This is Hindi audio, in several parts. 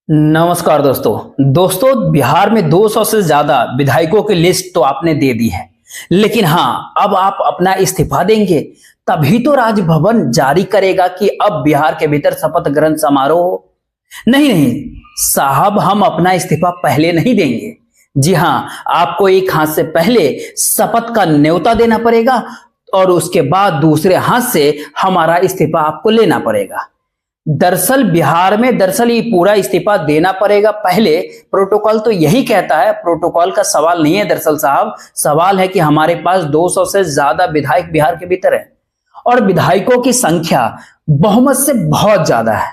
नमस्कार दोस्तों बिहार में 200 से ज्यादा विधायकों की लिस्ट तो आपने दे दी है। लेकिन हाँ, अब आप अपना इस्तीफा देंगे तभी तो राजभवन जारी करेगा कि अब बिहार के भीतर शपथ ग्रहण समारोह हो। नहीं नहीं साहब, हम अपना इस्तीफा पहले नहीं देंगे। जी हाँ, आपको एक हाथ से पहले शपथ का न्योता देना पड़ेगा और उसके बाद दूसरे हाथ से हमारा इस्तीफा आपको लेना पड़ेगा। दरअसल बिहार में ये पूरा इस्तीफा देना पड़ेगा पहले। प्रोटोकॉल तो यही कहता है, प्रोटोकॉल का सवाल नहीं है दरअसल साहब, सवाल है कि हमारे पास 200 से ज्यादा विधायक बिहार के भीतर है और विधायकों की संख्या बहुमत से बहुत ज्यादा है।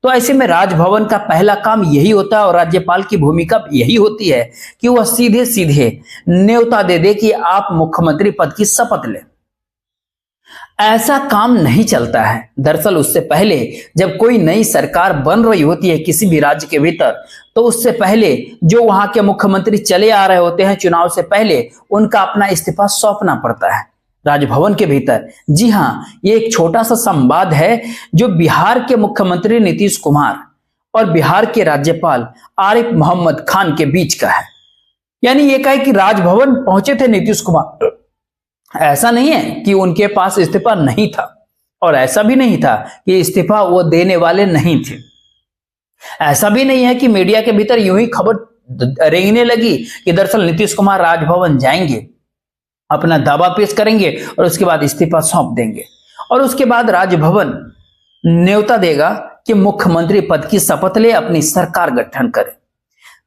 तो ऐसे में राजभवन का पहला काम यही होता है और राज्यपाल की भूमिका यही होती है कि वह सीधे सीधे न्योता दे दे कि आप मुख्यमंत्री पद की शपथ लें। ऐसा काम नहीं चलता है। दरअसल उससे पहले जब कोई नई सरकार बन रही होती है किसी भी राज्य के भीतर, तो उससे पहले जो वहां के मुख्यमंत्री चले आ रहे होते हैं चुनाव से पहले, उनका अपना इस्तीफा सौंपना पड़ता है राजभवन के भीतर। जी हाँ, ये एक छोटा सा संवाद है जो बिहार के मुख्यमंत्री नीतीश कुमार और बिहार के राज्यपाल आरिफ मोहम्मद खान के बीच का है। यानी ये कहे कि राजभवन पहुंचे थे नीतीश कुमार, ऐसा नहीं है कि उनके पास इस्तीफा नहीं था और ऐसा भी नहीं था कि इस्तीफा वो देने वाले नहीं थे। ऐसा भी नहीं है कि मीडिया के भीतर यूं ही खबर रेंगने लगी कि दरअसल नीतीश कुमार राजभवन जाएंगे, अपना दावा पेश करेंगे और उसके बाद इस्तीफा सौंप देंगे और उसके बाद राजभवन न्योता देगा कि मुख्यमंत्री पद की शपथ ले, अपनी सरकार गठन करे।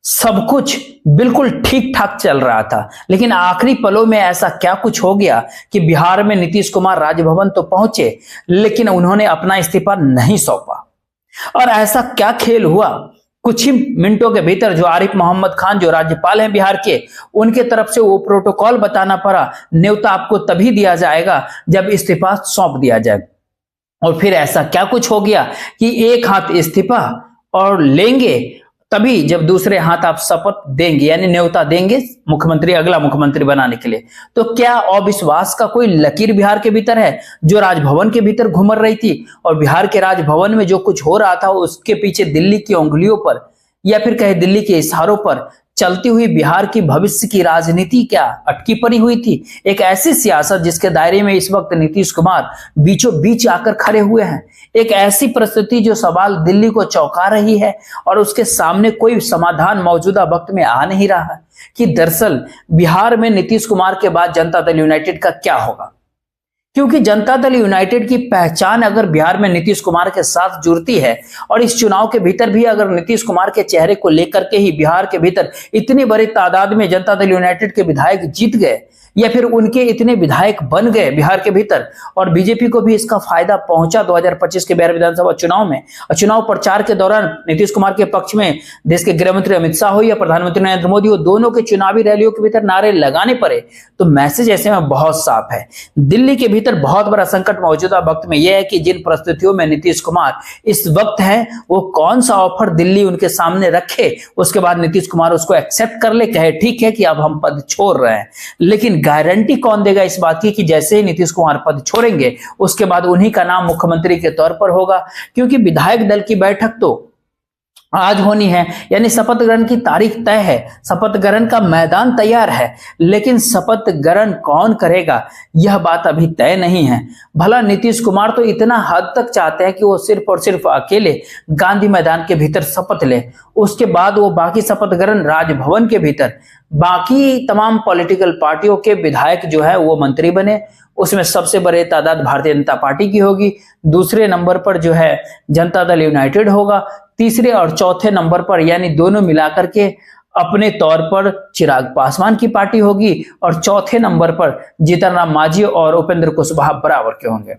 सब कुछ बिल्कुल ठीक ठाक चल रहा था, लेकिन आखिरी पलों में ऐसा क्या कुछ हो गया कि बिहार में नीतीश कुमार राजभवन तो पहुंचे लेकिन उन्होंने अपना इस्तीफा नहीं सौंपा। और ऐसा क्या खेल हुआ, कुछ ही मिनटों के भीतर जो आरिफ मोहम्मद खान जो राज्यपाल हैं बिहार के, उनके तरफ से वो प्रोटोकॉल बताना पड़ा, न्योता आपको तभी दिया जाएगा जब इस्तीफा सौंप दिया जाए। और फिर ऐसा क्या कुछ हो गया कि एक हाथ इस्तीफा और लेंगे तभी जब दूसरे हाथ आप शपथ देंगे, यानी न्योता देंगे मुख्यमंत्री, अगला मुख्यमंत्री बनाने के लिए। तो क्या अविश्वास का कोई लकीर बिहार के भीतर है जो राजभवन के भीतर घूम रही थी? और बिहार के राजभवन में जो कुछ हो रहा था उसके पीछे दिल्ली की उंगलियों पर या फिर कहे दिल्ली के इशारों पर चलती हुई बिहार की भविष्य की राजनीति क्या अटकी पड़ी हुई थी? एक ऐसी सियासत जिसके दायरे में इस वक्त नीतीश कुमार बीचों बीच आकर खड़े हुए हैं। एक ऐसी परिस्थिति जो सवाल दिल्ली को चौंका रही है और उसके सामने कोई समाधान मौजूदा वक्त में आ नहीं रहा है कि दरअसल बिहार में नीतीश कुमार के बाद जनता दल यूनाइटेड का क्या होगा। क्योंकि जनता दल यूनाइटेड की पहचान अगर बिहार में नीतीश कुमार के साथ जुड़ती है और इस चुनाव के भीतर भी अगर नीतीश कुमार के चेहरे को लेकर के ही बिहार के भीतर इतनी बड़ी तादाद में जनता दल यूनाइटेड के विधायक जीत गए या फिर उनके इतने विधायक बन गए बिहार के भीतर और बीजेपी को भी इसका फायदा पहुंचा 2025 के बिहार विधानसभा चुनाव में। और चुनाव प्रचार के दौरान नीतीश कुमार के पक्ष में देश के गृह मंत्री अमित शाह हो या प्रधानमंत्री नरेंद्र मोदी हो, दोनों के चुनावी रैलियों के भीतर नारे लगाने पड़े। तो मैसेज ऐसे में बहुत साफ है, दिल्ली के भीतर बहुत बड़ा संकट मौजूदा वक्त में यह है कि जिन परिस्थितियों में नीतीश कुमार इस वक्त है, वो कौन सा ऑफर दिल्ली उनके सामने रखे, उसके बाद नीतीश कुमार उसको एक्सेप्ट कर ले, कहे ठीक है कि अब हम पद छोड़ रहे हैं। लेकिन गारंटी कौन देगा इस बात की कि जैसे ही नीतीश कुमार पद छोड़ेंगे उसके बाद उन्हीं का नाम मुख्यमंत्री के तौर पर होगा? क्योंकि विधायक दल की बैठक तो आज होनी है, यानी शपथ ग्रहण की तारीख तय है, शपथ ग्रहण का मैदान तैयार है, लेकिन शपथ ग्रहण कौन करेगा यह बात अभी तय नहीं है। भला नीतीश कुमार तो इतना हद तक चाहते हैं कि वो सिर्फ और सिर्फ अकेले गांधी मैदान के भीतर शपथ ले, उसके बाद वो बाकी शपथ ग्रहण राजभवन के भीतर बाकी तमाम पॉलिटिकल पार्टियों के विधायक जो है वो मंत्री बने। उसमें सबसे बड़े तादाद भारतीय जनता पार्टी की होगी, दूसरे नंबर पर जो है जनता दल यूनाइटेड होगा, तीसरे और चौथे नंबर पर यानी दोनों मिलाकर के अपने तौर पर चिराग पासवान की पार्टी होगी और चौथे नंबर पर जीतन राम मांझी और उपेंद्र कुशवाहा बराबर के होंगे।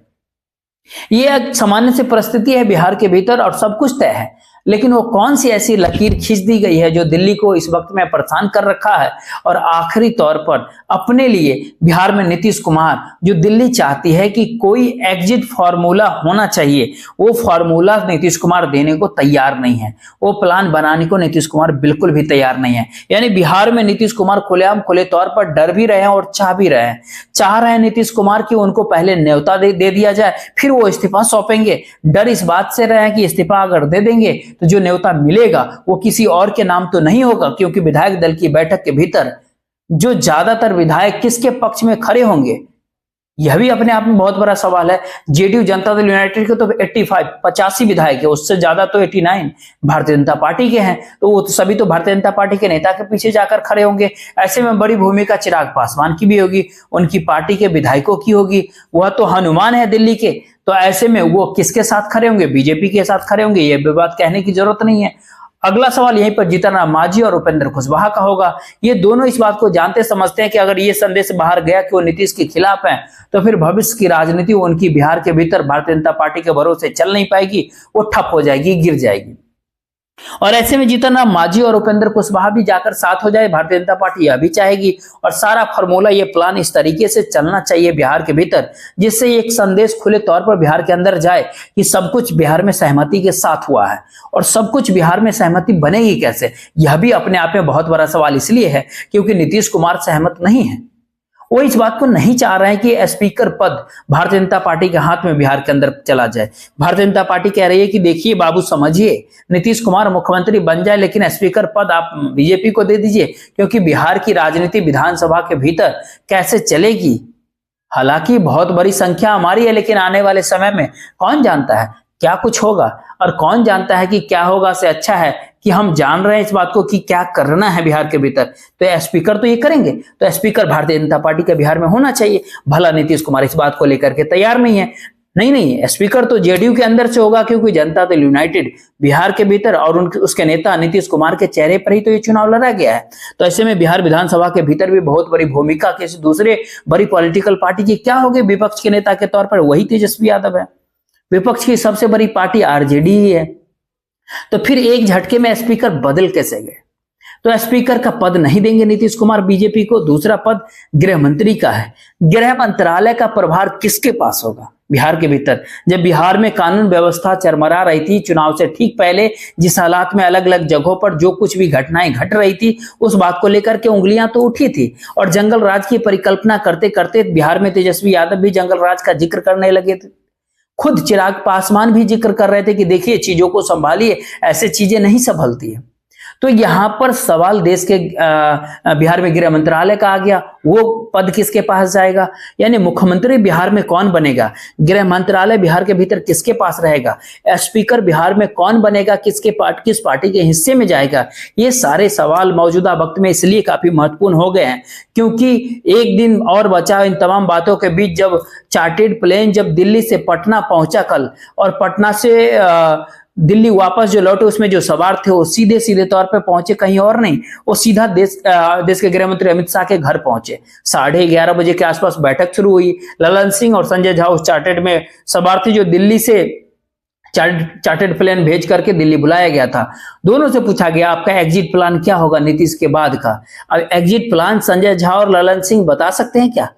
ये एक सामान्य सी परिस्थिति है बिहार के भीतर और सब कुछ तय है। लेकिन वो कौन सी ऐसी लकीर खींच दी गई है जो दिल्ली को इस वक्त में परेशान कर रखा है और आखिरी तौर पर अपने लिए बिहार में नीतीश कुमार जो दिल्ली चाहती है कि कोई एग्जिट फार्मूला होना चाहिए, वो फार्मूला नीतीश कुमार देने को तैयार नहीं है, वो प्लान बनाने को नीतीश कुमार बिल्कुल भी तैयार नहीं है। यानी बिहार में नीतीश कुमार खुलेआम खुले तौर पर डर भी रहे हैं और चाह भी रहे हैं। चाह रहे हैं नीतीश कुमार कि उनको पहले न्योता दे दिया जाए, फिर वो इस्तीफा सौंपेंगे। डर इस बात से रहे हैं कि इस्तीफा अगर दे देंगे तो जो न्योता मिलेगा वो किसी और के नाम तो नहीं होगा, क्योंकि विधायक दल की बैठक के भीतर जो ज्यादातर विधायक किसके पक्ष में खड़े होंगे, यह भी अपने आप में बहुत बड़ा सवाल है। जेडीयू जनता दल यूनाइटेड के तो 85 विधायक है, उससे ज्यादा तो 89 भारतीय जनता पार्टी के हैं, तो वो सभी तो भारतीय जनता पार्टी के नेता के पीछे जाकर खड़े होंगे। ऐसे में बड़ी भूमिका चिराग पासवान की भी होगी, उनकी पार्टी के विधायकों की होगी, वह तो हनुमान है दिल्ली के, तो ऐसे में वो किसके साथ खड़े होंगे, बीजेपी के साथ खड़े होंगे, ये बात कहने की जरूरत नहीं है। अगला सवाल यहीं पर जीतन राम मांझी और उपेंद्र कुशवाहा का होगा। ये दोनों इस बात को जानते समझते हैं कि अगर ये संदेश बाहर गया कि वो नीतीश के खिलाफ हैं, तो फिर भविष्य की राजनीति उनकी बिहार के भीतर भारतीय जनता पार्टी के भरोसे चल नहीं पाएगी, वो ठप हो जाएगी, गिर जाएगी। और ऐसे में जीतन राम मांझी और उपेंद्र कुशवाहा भी जाकर साथ हो जाए, भारतीय जनता पार्टी यह भी चाहेगी। और सारा फॉर्मूला, ये प्लान इस तरीके से चलना चाहिए बिहार के भीतर, जिससे एक संदेश खुले तौर पर बिहार के अंदर जाए कि सब कुछ बिहार में सहमति के साथ हुआ है। और सब कुछ बिहार में सहमति बनेगी कैसे, यह भी अपने आप में बहुत बड़ा सवाल इसलिए है क्योंकि नीतीश कुमार सहमत नहीं है। वो इस बात को नहीं चाह रहे हैं कि स्पीकर पद भारतीय जनता पार्टी के हाथ में बिहार के अंदर चला जाए। भारतीय जनता पार्टी कह रही है कि देखिए बाबू, समझिए, नीतीश कुमार मुख्यमंत्री बन जाए, लेकिन स्पीकर पद आप बीजेपी को दे दीजिए, क्योंकि बिहार की राजनीति विधानसभा के भीतर कैसे चलेगी। हालांकि बहुत बड़ी संख्या हमारी है, लेकिन आने वाले समय में कौन जानता है क्या कुछ होगा, और कौन जानता है कि क्या होगा से अच्छा है कि हम जान रहे हैं इस बात को कि क्या करना है बिहार के भीतर। तो स्पीकर तो ये करेंगे, तो स्पीकर भारतीय जनता पार्टी का बिहार में होना चाहिए। भला नीतीश कुमार इस बात को लेकर के तैयार नहीं है। नहीं, स्पीकर तो जेडीयू के अंदर से होगा, क्योंकि जनता दल यूनाइटेड बिहार के भीतर और उसके नेता नीतीश कुमार के चेहरे पर ही तो ये चुनाव लड़ा गया है। तो ऐसे में बिहार विधानसभा के भीतर भी बहुत बड़ी भूमिका किसी दूसरे बड़ी पॉलिटिकल पार्टी की क्या होगी विपक्ष के नेता के तौर पर, वही तेजस्वी यादव है। विपक्ष की सबसे बड़ी पार्टी आरजेडी ही है। तो फिर एक झटके में स्पीकर बदल कैसे गए? तो स्पीकर का पद नहीं देंगे नीतीश कुमार बीजेपी को। दूसरा पद गृह मंत्री का है। गृह मंत्रालय का प्रभार किसके पास होगा बिहार के भीतर? जब बिहार में कानून व्यवस्था चरमरा रही थी, चुनाव से ठीक पहले जिस हालात में अलग अलग जगहों पर जो कुछ भी घटनाएं घट रही थी, उस बात को लेकर के उंगलियां तो उठी थी। और जंगल राज की परिकल्पना करते करते बिहार में तेजस्वी यादव भी जंगल राज का जिक्र करने लगे थे। खुद चिराग पासवान भी जिक्र कर रहे थे कि देखिए चीजों को संभालिए, ऐसे चीजें नहीं संभलती है। तो यहां पर सवाल देश के बिहार में गृह मंत्रालय का आ गया, वो पद किसके पास जाएगा? यानी मुख्यमंत्री बिहार में कौन बनेगा, गृह मंत्रालय बिहार के भीतर किसके पास रहेगा, स्पीकर बिहार में कौन बनेगा, किस पार्टी के हिस्से में जाएगा? ये सारे सवाल मौजूदा वक्त में इसलिए काफी महत्वपूर्ण हो गए हैं क्योंकि एक दिन और बचा इन तमाम बातों के बीच। जब चार्टेड प्लेन जब दिल्ली से पटना पहुंचा कल, और पटना से दिल्ली वापस जो लौटे, उसमें जो सवार थे वो सीधे तौर पे पहुंचे कहीं और नहीं, वो सीधा देश के गृह मंत्री अमित शाह के घर पहुंचे। 11:30 बजे के आसपास बैठक शुरू हुई। ललन सिंह और संजय झा उस चार्टेड में सवार थे जो दिल्ली से चार्टेड प्लेन भेज करके दिल्ली बुलाया गया था। दोनों से पूछा गया आपका एग्जिट प्लान क्या होगा नीतीश के बाद का। अब एग्जिट प्लान संजय झा और ललन सिंह बता सकते हैं क्या?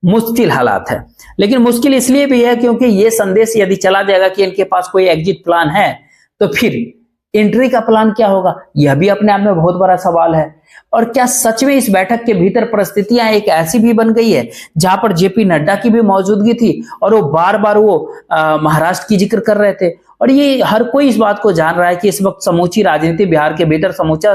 मुश्किल हालात है, लेकिन मुश्किल इसलिए भी है क्योंकि ये संदेश यदि चला जाएगा कि इनके पास कोई एग्जिट प्लान है, तो फिर एंट्री का प्लान क्या होगा, यह भी अपने आप में बहुत बड़ा सवाल है। और क्या सच में इस बैठक के भीतर परिस्थितियां एक ऐसी भी बन गई है जहां पर जेपी नड्डा की भी मौजूदगी थी और वो बार बार महाराष्ट्र की जिक्र कर रहे थे। और ये हर कोई इस बात को जान रहा है कि इस वक्त समूची राजनीति बिहार के भीतर समूचा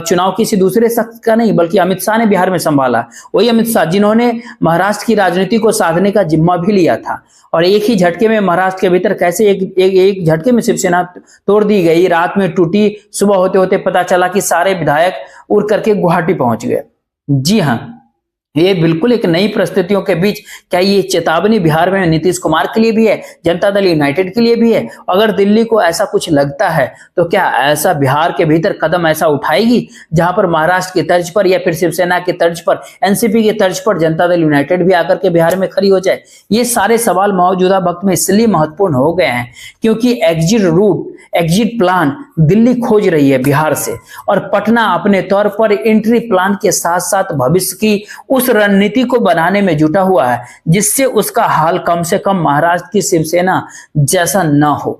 चुनाव किसी दूसरे शख्स का नहीं बल्कि अमित शाह ने बिहार में संभाला। वही अमित शाह जिन्होंने महाराष्ट्र की राजनीति को साधने का जिम्मा भी लिया था। और एक ही झटके में महाराष्ट्र के भीतर कैसे एक झटके में शिवसेना तोड़ दी गई, रात में टूटी, सुबह होते होते पता चला कि सारे विधायक उड़ करके गुवाहाटी पहुंच गए। जी हाँ, ये बिल्कुल एक नई परिस्थितियों के बीच क्या ये चेतावनी बिहार में नीतीश कुमार के लिए भी है, जनता दल यूनाइटेड के लिए भी है? अगर दिल्ली को ऐसा कुछ लगता है तो क्या ऐसा बिहार के भीतर कदम ऐसा उठाएगी जहां पर महाराष्ट्र की तर्ज पर या फिर शिवसेना की तर्ज पर, एनसीपी की तर्ज पर जनता दल यूनाइटेड भी आकर के बिहार में खड़ी हो जाए? ये सारे सवाल मौजूदा वक्त में इसलिए महत्वपूर्ण हो गए हैं क्योंकि exit root, exit plan Delhi खोज रही है बिहार से, और पटना अपने तौर पर एंट्री प्लान के साथ साथ भविष्य की उस रणनीति को बनाने में जुटा हुआ है जिससे उसका हाल कम से कम महाराष्ट्र की शिवसेना जैसा न हो।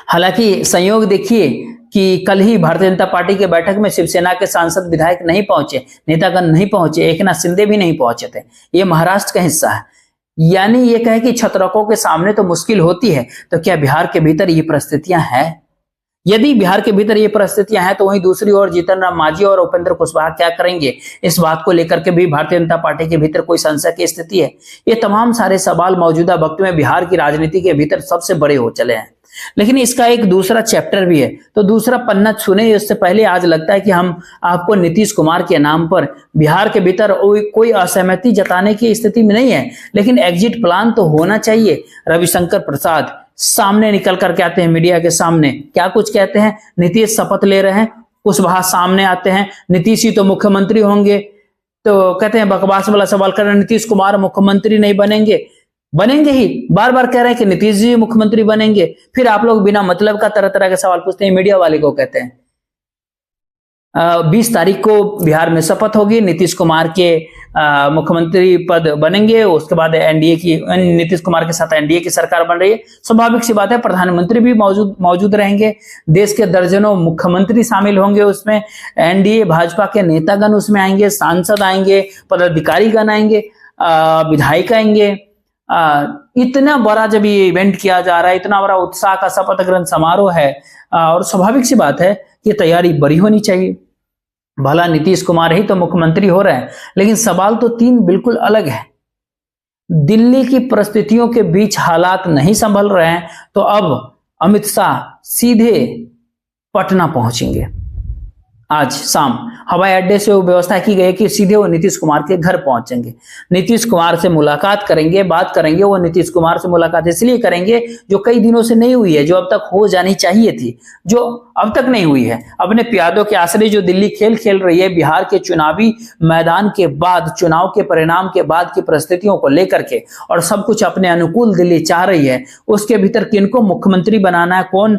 हालांकि संयोग देखिए कि कल ही भारतीय जनता पार्टी के बैठक में शिवसेना के सांसद विधायक नहीं पहुंचे, नेतागण नहीं पहुंचे, एकनाथ शिंदे भी नहीं पहुंचे थे। ये महाराष्ट्र का हिस्सा है। यानी ये कहे कि छत्रकों के सामने तो मुश्किल होती है, तो क्या बिहार के भीतर ये परिस्थितियां हैं? यदि बिहार के भीतर ये परिस्थितियां हैं तो वहीं दूसरी ओर जीतन राम मांझी और उपेंद्र कुशवाहा क्या करेंगे, इस बात को लेकर के भी भारतीय जनता पार्टी के भीतर कोई संशय की स्थिति है। ये तमाम सारे सवाल मौजूदा वक्त में बिहार की राजनीति के भीतर सबसे बड़े हो चले हैं। लेकिन इसका एक दूसरा चैप्टर भी है, तो दूसरा पन्ना सुने इससे पहले आज लगता है कि हम आपको नीतीश कुमार के नाम पर बिहार के भीतर कोई असहमति जताने की स्थिति में नहीं है, लेकिन एग्जिट प्लान तो होना चाहिए। रविशंकर प्रसाद सामने निकल करके आते हैं मीडिया के सामने, क्या कुछ कहते हैं, नीतीश शपथ ले रहे हैं, कुशवाहा सामने आते हैं, नीतीश ही तो मुख्यमंत्री होंगे, तो कहते हैं बकवास वाला सवाल कर रहे हैं, नीतीश कुमार मुख्यमंत्री नहीं बनेंगे। बनेंगे ही, बार बार कह रहे हैं कि नीतीश जी मुख्यमंत्री बनेंगे, फिर आप लोग बिना मतलब का तरह तरह के सवाल पूछते हैं। मीडिया वाले को कहते हैं 20 तारीख को बिहार में शपथ होगी, नीतीश कुमार के मुख्यमंत्री पद बनेंगे, उसके बाद नीतीश कुमार के साथ एनडीए की सरकार बन रही है। स्वाभाविक सी बात है, प्रधानमंत्री भी मौजूद रहेंगे, देश के दर्जनों मुख्यमंत्री शामिल होंगे उसमें, एनडीए भाजपा के नेतागण उसमें आएंगे, सांसद आएंगे, पदाधिकारीगण आएंगे, विधायक आएंगे। इतना बड़ा जब ये इवेंट किया जा रहा है, इतना बड़ा उत्साह का शपथ ग्रहण समारोह है, और स्वाभाविक सी बात है कि तैयारी बड़ी होनी चाहिए। भला नीतीश कुमार ही तो मुख्यमंत्री हो रहे हैं, लेकिन सवाल तो 3 बिल्कुल अलग है। दिल्ली की परिस्थितियों के बीच हालात नहीं संभल रहे हैं, तो अब अमित शाह सीधे पटना पहुंचेंगे। आज शाम हवाई अड्डे से वो व्यवस्था की गई कि सीधे वो नीतीश कुमार के घर पहुंचेंगे, नीतीश कुमार से मुलाकात करेंगे, बात करेंगे। वो नीतीश कुमार से मुलाकात इसलिए करेंगे जो कई दिनों से नहीं हुई है, जो अब तक हो जानी चाहिए थी, जो अब तक नहीं हुई है। अपने प्यादों के आश्रय जो दिल्ली खेल रही है, बिहार के चुनावी मैदान के बाद, चुनाव के परिणाम के बाद की परिस्थितियों को लेकर के, और सब कुछ अपने अनुकूल दिल्ली चाह रही है, उसके भीतर किनको मुख्यमंत्री बनाना है, कौन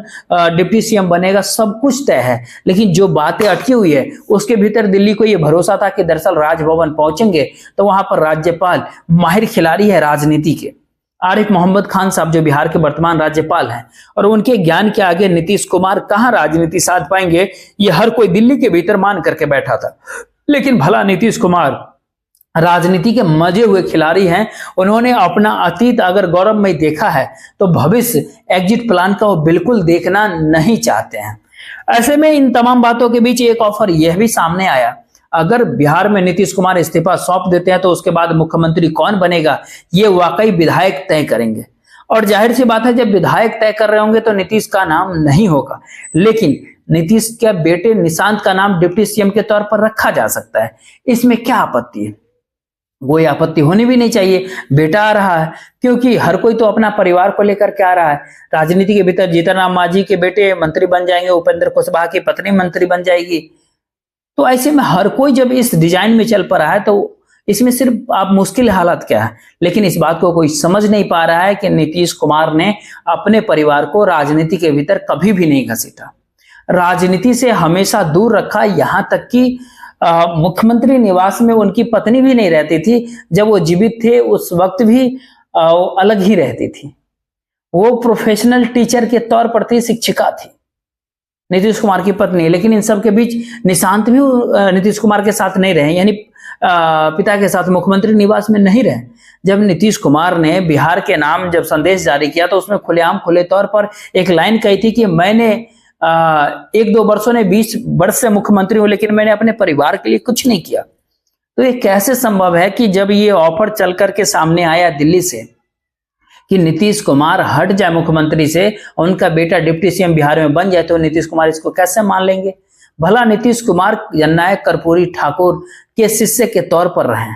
डिप्टी सीएम बनेगा, सब कुछ तय है। लेकिन जो बातें अटकी हुई है, उसके भीतर दिल्ली को यह भरोसा था कि दरअसल राजभवन पहुंचेंगे तो वहां पर राज्यपाल माहिर खिलाड़ी है राजनीति के, आरिफ मोहम्मद खान साहब, जो बिहार के वर्तमान राज्यपाल हैं, और उनके ज्ञान के आगे नीतीश कुमार कहां राजनीति साध पाएंगे, ये हर कोई दिल्ली के भीतर मान करके बैठा था। लेकिन भला नीतीश कुमार राजनीति के मजे हुए खिलाड़ी हैं, उन्होंने अपना अतीत अगर गौरवमय देखा है तो भविष्य एग्जिट प्लान का वो बिल्कुल देखना नहीं चाहते हैं। ऐसे में इन तमाम बातों के बीच एक ऑफर यह भी सामने आया, अगर बिहार में नीतीश कुमार इस्तीफा सौंप देते हैं तो उसके बाद मुख्यमंत्री कौन बनेगा, ये वाकई विधायक तय करेंगे। और जाहिर सी बात है, जब विधायक तय कर रहे होंगे तो नीतीश का नाम नहीं होगा, लेकिन नीतीश के बेटे निशांत का नाम डिप्टी सीएम के तौर पर रखा जा सकता है। इसमें क्या आपत्ति है? कोई आपत्ति होनी भी नहीं चाहिए, बेटा आ रहा है, क्योंकि हर कोई तो अपना परिवार को लेकर के आ रहा है। राजनीति के भीतर जीतन राम मांझी के बेटे मंत्री बन जाएंगे, उपेंद्र कुशवाहा की पत्नी मंत्री बन जाएगी। तो ऐसे में हर कोई जब इस डिजाइन में चल पा रहा है, तो इसमें सिर्फ आप मुश्किल हालात क्या है। लेकिन इस बात को कोई समझ नहीं पा रहा है कि नीतीश कुमार ने अपने परिवार को राजनीति के भीतर कभी भी नहीं घसीटा, राजनीति से हमेशा दूर रखा। यहां तक कि मुख्यमंत्री निवास में उनकी पत्नी भी नहीं रहती थी, जब वो जीवित थे उस वक्त भी अलग ही रहती थी। वो प्रोफेशनल टीचर के तौर पर थी, शिक्षिका थी नीतीश कुमार की पत्नी। लेकिन इन सब के बीच निशांत भी नीतीश कुमार के साथ नहीं रहे, यानी पिता के साथ मुख्यमंत्री निवास में नहीं रहे। जब नीतीश कुमार ने बिहार के नाम जब संदेश जारी किया तो उसमें खुलेआम खुले तौर पर एक लाइन कही थी कि मैंने 1-2 वर्षों ने 20 वर्ष से मुख्यमंत्री हूं, लेकिन मैंने अपने परिवार के लिए कुछ नहीं किया। तो ये कैसे संभव है कि जब ये ऑफर चल करके सामने आया दिल्ली से कि नीतीश कुमार हट जाए मुख्यमंत्री से, उनका बेटा डिप्टी सीएम बिहार में बन जाए, तो नीतीश कुमार इसको कैसे मान लेंगे? भला नीतीश कुमार जननायक कर्पूरी ठाकुर के शिष्य के तौर पर रहे।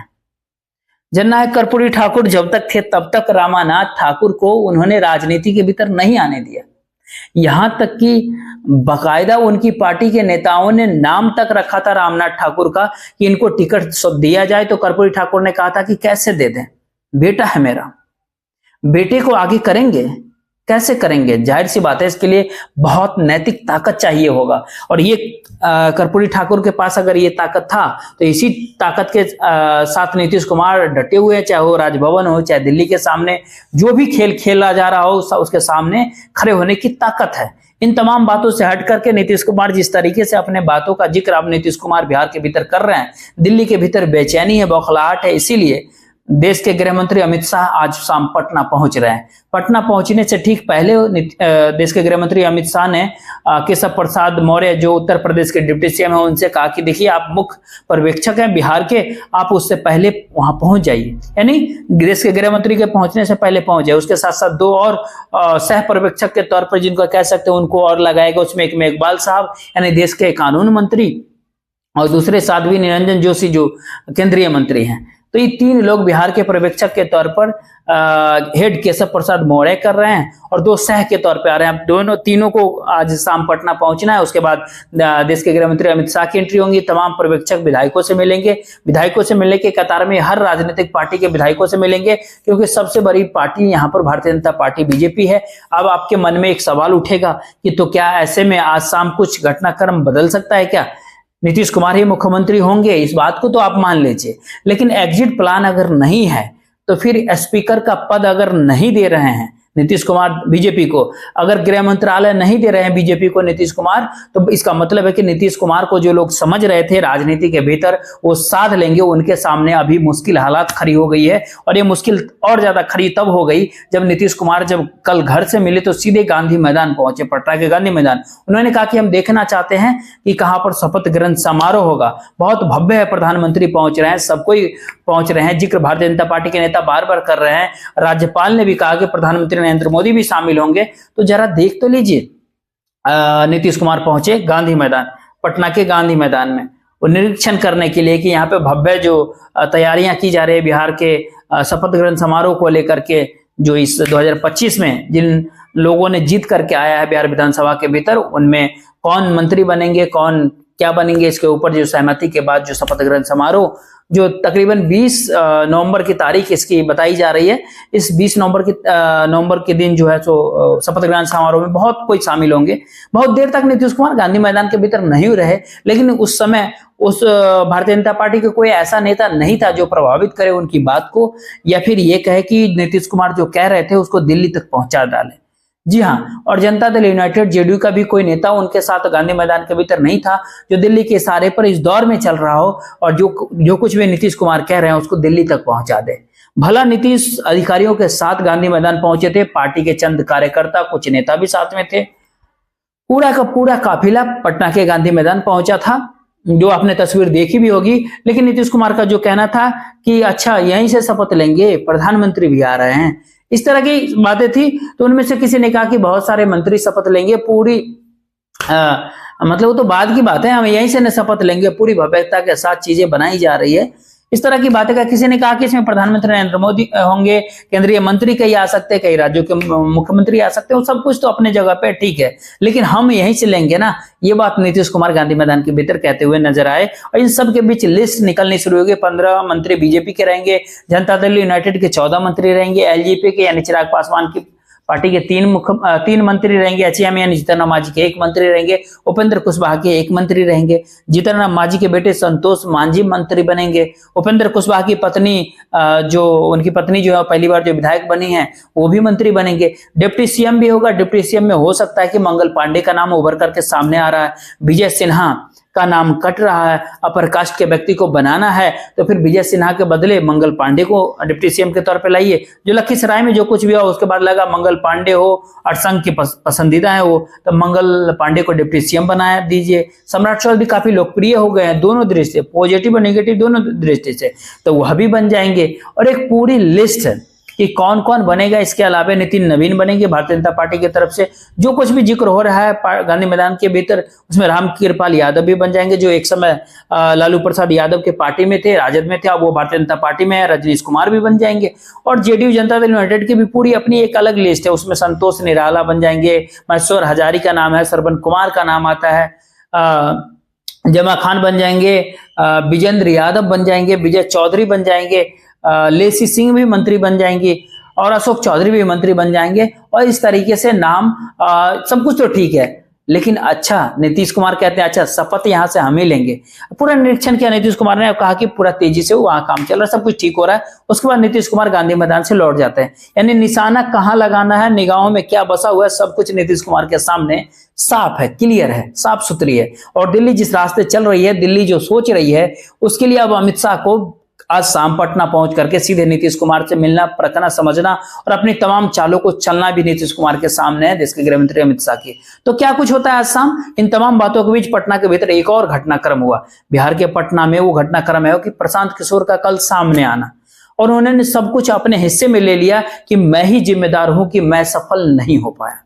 जननायक कर्पूरी ठाकुर जब तक थे तब तक रामानाथ ठाकुर को उन्होंने राजनीति के भीतर नहीं आने दिया। यहां तक कि बाकायदा उनकी पार्टी के नेताओं ने नाम तक रखा था रामनाथ ठाकुर का कि इनको टिकट दिया जाए, तो कर्पूरी ठाकुर ने कहा था कि कैसे दे दें, बेटा है मेरा, बेटे को आगे करेंगे, कैसे करेंगे? जाहिर सी बात है, इसके लिए बहुत नैतिक ताकत चाहिए होगा। और ये कर्पूरी ठाकुर के पास अगर ये ताकत था तो इसी ताकत के साथ नीतीश कुमार डटे हुए हैं, चाहे वो राजभवन हो, चाहे दिल्ली के सामने जो भी खेल खेला जा रहा हो उसके सामने खड़े होने की ताकत है। इन तमाम बातों से हट करके नीतीश कुमार जिस तरीके से अपने बातों का जिक्र अब नीतीश कुमार बिहार के भीतर कर रहे हैं, दिल्ली के भीतर बेचैनी है, बौखलाहट है, इसीलिए देश के गृह मंत्री अमित शाह आज शाम पटना पहुंच रहे हैं। पटना पहुंचने से ठीक पहले देश के गृह मंत्री अमित शाह ने केशव प्रसाद मौर्य जो उत्तर प्रदेश के डिप्टी सीएम है उनसे कहा कि देखिए आप मुख्य पर्यवेक्षक हैं बिहार के, आप उससे पहले वहां पहुंच जाइए, यानी देश के गृह मंत्री के पहुंचने से पहले पहुंच जाए। उसके साथ साथ दो और सह पर्यवेक्षक के तौर पर जिनको कह सकते हैं उनको और लगाएगा। उसमें एक में इकबाल साहब यानी देश के कानून मंत्री और दूसरे साध्वी निरंजन जोशी जो केंद्रीय मंत्री हैं। तो ये तीन लोग बिहार के पर्यवेक्षक के तौर पर हेड केशव प्रसाद मौर्य कर रहे हैं और दो सह के तौर पे आ रहे हैं। तीनों को आज शाम पटना पहुंचना है। उसके बाद देश के गृह मंत्री अमित शाह की एंट्री होंगी। तमाम पर्यवेक्षक विधायकों से मिलेंगे। विधायकों से मिलने के कतार में हर राजनीतिक पार्टी के विधायकों से मिलेंगे, क्योंकि सबसे बड़ी पार्टी यहाँ पर भारतीय जनता पार्टी बीजेपी है। अब आपके मन में एक सवाल उठेगा कि तो क्या ऐसे में आज शाम कुछ घटनाक्रम बदल सकता है क्या? नीतीश कुमार ही मुख्यमंत्री होंगे, इस बात को तो आप मान लीजिए, लेकिन एग्जिट प्लान अगर नहीं है तो फिर स्पीकर का पद अगर नहीं दे रहे हैं नीतीश कुमार बीजेपी को, अगर गृह मंत्रालय नहीं दे रहे हैं बीजेपी को नीतीश कुमार, तो इसका मतलब है कि नीतीश कुमार को जो लोग समझ रहे थे राजनीति के भीतर वो साध लेंगे। उनके सामने अभी मुश्किल हालात खड़ी हो गई है और ये मुश्किल और ज्यादा खड़ी तब हो गई जब नीतीश कुमार जब कल घर से मिले तो सीधे गांधी मैदान पहुंचे, पटना के गांधी मैदान। उन्होंने कहा कि हम देखना चाहते हैं कि कहां पर शपथ ग्रहण समारोह होगा। बहुत भव्य है, प्रधानमंत्री पहुंच रहे हैं, सब कोई पहुंच रहे हैं, जिक्र भारतीय जनता पार्टी के नेता बार बार कर रहे हैं। राज्यपाल ने भी कहा कि प्रधानमंत्री नरेंद्र मोदी भी शामिल होंगे। तो जरा देख तो लीजिए, नीतीश कुमार पहुंचे गांधी मैदान, पटना के गांधी मैदान में वो निरीक्षण करने के लिए कि यहाँ पे भव्य जो तैयारियां की जा रही है बिहार के शपथ ग्रहण समारोह को लेकर के, जो इस 2025 में जिन लोगों ने जीत करके आया है बिहार विधानसभा के भीतर, उनमें कौन मंत्री बनेंगे, कौन क्या बनेंगे, इसके ऊपर जो सहमति के बाद जो शपथ ग्रहण समारोह जो तकरीबन 20 नवंबर की तारीख इसकी बताई जा रही है। इस 20 नवंबर के दिन जो है सो शपथ ग्रहण समारोह में बहुत कोई शामिल होंगे। बहुत देर तक नीतीश कुमार गांधी मैदान के भीतर नहीं रहे, लेकिन उस समय उस भारतीय जनता पार्टी के कोई ऐसा नेता नहीं था जो प्रभावित करे उनकी बात को, या फिर ये कहे कि नीतीश कुमार जो कह रहे थे उसको दिल्ली तक पहुंचा डाले। जी हाँ, और जनता दल यूनाइटेड जेडीयू का भी कोई नेता उनके साथ गांधी मैदान के भीतर नहीं था जो दिल्ली के इशारे पर इस दौर में चल रहा हो और जो कुछ भी नीतीश कुमार कह रहे हैं उसको दिल्ली तक पहुंचा दे। भला नीतीश अधिकारियों के साथ गांधी मैदान पहुंचे थे, पार्टी के चंद कार्यकर्ता कुछ नेता भी साथ में थे, पूरा का पूरा काफिला पटना के गांधी मैदान पहुंचा था, जो आपने तस्वीर देखी भी होगी। लेकिन नीतीश कुमार का जो कहना था कि अच्छा यहीं से शपथ लेंगे, प्रधानमंत्री भी आ रहे हैं, इस तरह की बातें थी। तो उनमें से किसी ने कहा कि बहुत सारे मंत्री शपथ लेंगे, पूरी मतलब वो तो बाद की बात है, हम यहीं से न शपथ लेंगे, पूरी भव्यता के साथ चीजें बनाई जा रही है, इस तरह की बातें का। किसी ने कहा कि इसमें प्रधानमंत्री नरेंद्र मोदी होंगे, केंद्रीय मंत्री कई आ सकते हैं, कई राज्यों के मुख्यमंत्री आ सकते हैं, वो सब कुछ तो अपने जगह पे ठीक है, लेकिन हम यहीं से लेंगे ना, ये बात नीतीश कुमार गांधी मैदान के भीतर कहते हुए नजर आए। और इन सब के बीच लिस्ट निकलनी शुरू होगी। 15 मंत्री बीजेपी के रहेंगे, जनता दल यूनाइटेड के 14 मंत्री रहेंगे, एलजेपी के यानी चिराग पासवान की पार्टी के 3 मंत्री रहेंगे, एचएम यानी जीतन राम मांझी के 1 मंत्री रहेंगे, उपेंद्र कुशवाहा के 1 मंत्री रहेंगे, जीतन राम मांझी के बेटे संतोष मांझी मंत्री बनेंगे, उपेंद्र कुशवाहा की पत्नी जो उनकी पत्नी जो है पहली बार जो विधायक बनी है वो भी मंत्री बनेंगे। डिप्टी सीएम भी होगा, डिप्टी सीएम में हो सकता है कि मंगल पांडे का नाम उभर करके सामने आ रहा है, विजय सिन्हा का नाम कट रहा है, अपर कास्ट के व्यक्ति को बनाना है तो फिर विजय सिन्हा के बदले मंगल पांडे को डिप्टी सीएम के तौर पे लाइए। जो लखीसराय में जो कुछ भी हुआ उसके बाद लगा मंगल पांडे हो और संघ की पसंदीदा है वो, तो मंगल पांडे को डिप्टी सीएम बनाया दीजिए। सम्राट चौधरी काफी लोकप्रिय हो गए हैं दोनों दृष्टि से, पॉजिटिव और नेगेटिव दोनों दृष्टि से, तो वह भी बन जाएंगे। और एक पूरी लिस्ट है कि कौन कौन बनेगा। इसके अलावा नितिन नवीन बनेंगे भारतीय जनता पार्टी की तरफ से। जो कुछ भी जिक्र हो रहा है गांधी मैदान के भीतर उसमें रामकृपाल यादव भी बन जाएंगे, जो एक समय लालू प्रसाद यादव के पार्टी में थे, राजद में थे, अब वो भारतीय जनता पार्टी में है। रजनीश कुमार भी बन जाएंगे। और जेडीयू जनता दल यूनाइटेड की भी पूरी अपनी एक अलग लिस्ट है, उसमें संतोष निराला बन जाएंगे, महेश्वर हजारी का नाम है, श्रवण कुमार का नाम आता है, जमा खान बन जाएंगे, विजेंद्र यादव बन जाएंगे, विजय चौधरी बन जाएंगे, लेसी सिंह भी मंत्री बन जाएंगी और अशोक चौधरी भी मंत्री बन जाएंगे। और इस तरीके से नाम सब कुछ तो ठीक है, लेकिन अच्छा नीतीश कुमार कहते हैं अच्छा शपथ यहां से हम ही लेंगे। पूरा निरीक्षण किया नीतीश कुमार ने, कहा कि पूरा तेजी से वहां काम चल रहा है, सब कुछ ठीक हो रहा है। उसके बाद नीतीश कुमार गांधी मैदान से लौट जाते हैं। यानी निशाना कहां लगाना है, निगाहों में क्या बसा हुआ है, सब कुछ नीतीश कुमार के सामने साफ है, क्लियर है, साफ सुथरी है। और दिल्ली जिस रास्ते चल रही है, दिल्ली जो सोच रही है, उसके लिए अब अमित शाह को आज शाम पटना पहुंच करके सीधे नीतीश कुमार से मिलना, परखना, समझना और अपनी तमाम चालों को चलना भी नीतीश कुमार के सामने है, देश के गृह मंत्री अमित शाह की। तो क्या कुछ होता है आज शाम? इन तमाम बातों के बीच पटना के भीतर एक और घटनाक्रम हुआ। बिहार के पटना में वो घटनाक्रम है कि प्रशांत किशोर का कल सामने आना, और उन्होंने सब कुछ अपने हिस्से में ले लिया कि मैं ही जिम्मेदार हूं कि मैं सफल नहीं हो पाया।